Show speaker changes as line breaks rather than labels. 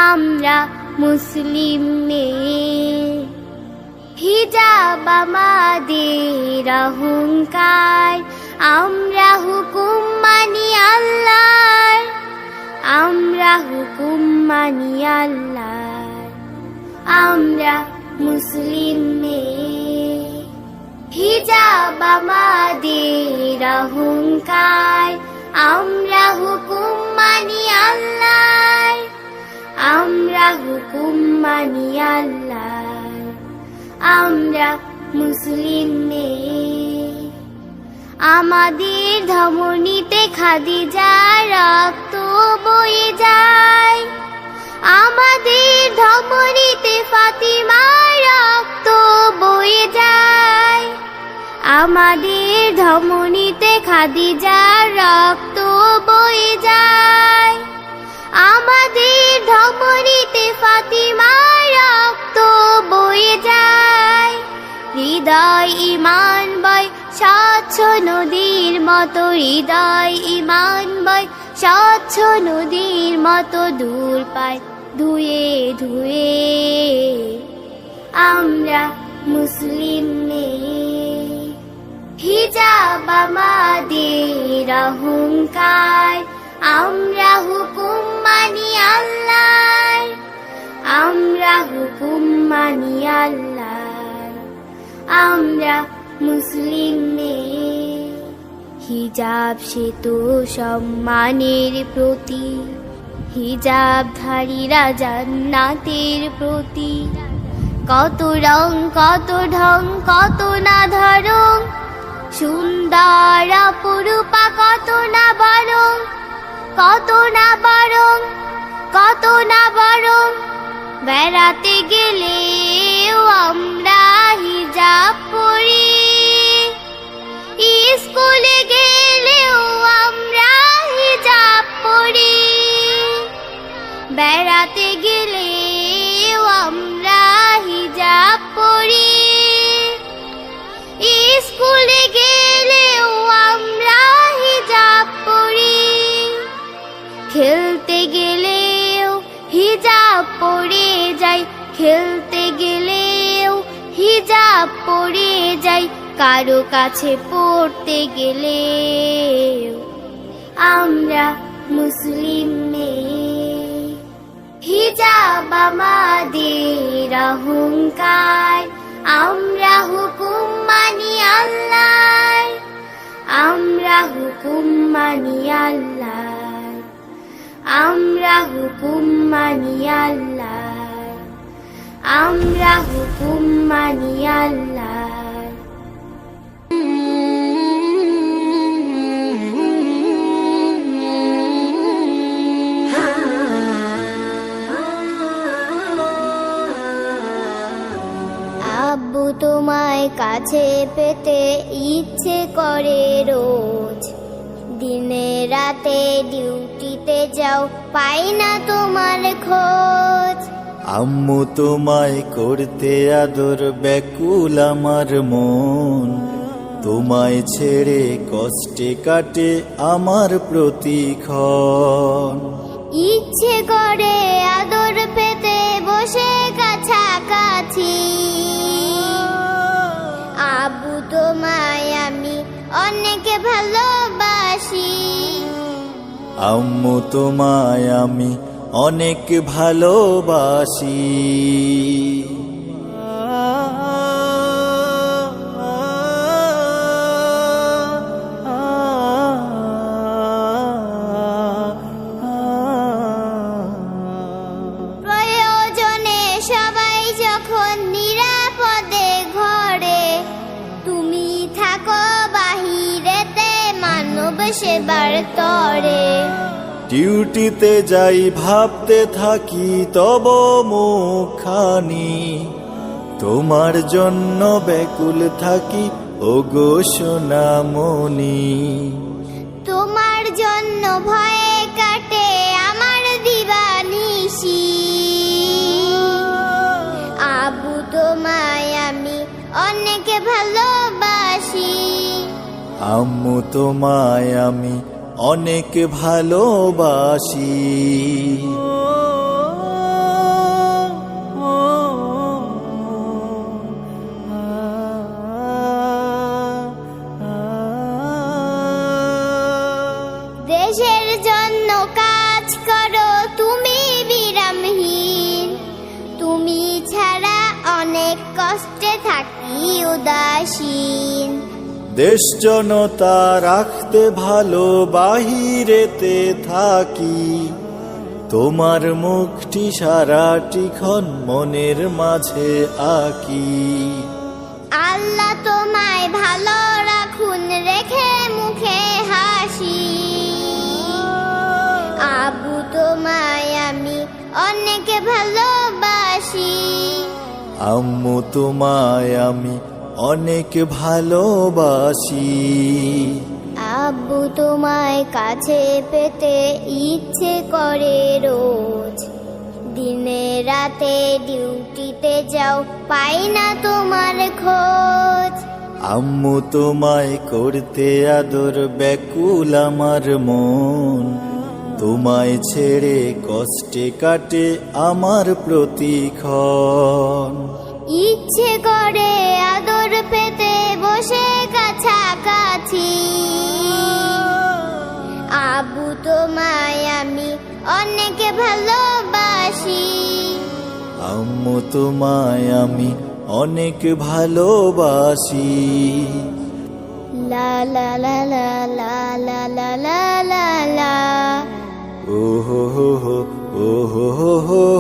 আমরা মুসলিম মেয়ে, হিজাব আমাদের অহংকার, আমরা হুকুম মানি আল্লাহর, আমরা হুকুম মানি আল্লাহর। আমরা মুসলিম মেয়ে, হিজাব আমাদের অহংকার, আমরা হুকুম মানি আল্লাহর, আমরা হুকুম মানি আল্লাহর। আমরা মুসলিম মেয়ে, আমাদের ধমনীতে খাদিজার রক্ত বয়ে যায়, আমাদের ধমনীতে ফাতিমার রক্ত বয়ে যায়, আমাদের ধমনীতে খাদিজার রক্ত বয়ে যায়, আমাদের ধমনীতে ফাতিমার রক্ত বয়ে যায়। হৃদয় ঈমান বয় স্বচ্ছ নদীর মতো, হৃদয় ঈমান বয় স্বচ্ছ নদীর মতো, দূর পায় ধুয়ে ধুয়ে। আমরা মুসলিম মেয়ে, হিজাব আমাদের অহংকার, আমরা হুকুম মানি আল্লাহর, আমরা হুকুম মানি আল্লাহর। আমরা মুসলিম মেয়ে, হিজাব সে তো সম্মানের প্রতীক, হিজাবধারীরা জান্নাতের প্রতীক। কত রং কত ঢং কত না ধরং, সুন্দর অপরূপা কত না বরং, কত না বরং, কত না বরং। বেড়াতে গেলেও আমরা হিজাব পরি, স্কুলে গেলেও আমরা হিজাব পরি, বেড়াতে গেলেও আমরা হিজাব পরি, স্কুলে গেলেও আমরা হিজাব পরি, খেলতে গেলেও হিজাব পরে যাই, খেলতে গেলেও হিজাব পরে যাই, কারো কাছে পড়তে গেলেও। আমরা মুসলিম মেয়ে, হিজাব আমাদের অহংকার, আমরা হুকুম মানি আল্লাহর, আমরা হুকুম মানি আল্লাহর, আমরা হুকুম মানি আল্লাহর, আমরা হুকুম মানি আল্লাহর। আব্বু তোমায় কাছে পেতে ইচ্ছে করে রোজ, দিনে রাতে ডিউটিতে যাও পাই না তোমার খোঁজ।
আম্মু তোমায় করতে আদর ব্যাকুল আমার মন, তোমায় ছেড়ে কষ্টে কাটে আমার প্রতিক্ষণ।
ইচ্ছে করে আদর পেতে বসে কাছাকাছি, আব্বু তোমায় আমি অনেক ভালোবাসি,
আম্মু তোমায় আমি অনেক ভালোবাসি।
প্রয়োজনে সবাই যখন নিরাপদে ঘরে, তুমি থাকো বাহিরেতে মানব সেবার তরে।
ডিউটিতে যাই ভাবতে থাকি তব মুখখানি, তোমার জন্য ব্যাকুল থাকি ওগো সোনামণি।
তোমার জন্য ভয়ে কাটে আমার দিবানিশি, আব্বু তোমায় আমি অনেক ভালোবাসি,
আম্মু তোমায় আমি অনেক ভালোবাসি।
উদাসীন।
দেশ জনতা রাখতে ভালো বাহিরেতে থাকি, তোমার মুখটি সারাটিক্ষণ মনের মাঝে আঁকি।
আল্লাহ তোমায় ভালো রাখুন, রেখে মুখে হাসি। আব্বু তোমায় আমি অনেক ভালোবাসি।
আম্মু তোমায় আমি অনেক ভালোবাসি।
আব্বু তোমায় কাছে পেতে ইচ্ছে করে রোজ। দিনে রাতে ডিউটিতে যাও, পাই না তোমার খোঁজ।
আম্মু তোমায় করতে আদর, ব্যাকুল আমার মন। তোমায় ছেড়ে কষ্টে কাটে আমার প্রতিক্ষণ।
ইচ্ছে করে আদর পেতে বসে কাছাকাছি। আব্বু তোমায় আমি অনেক ভালোবাসি।
আম্মু তোমায় আমি অনেক ভালোবাসি।
লা লা লা লা লা লা লা লা লা লা।
ও হো হো হো, ও হো হো হো।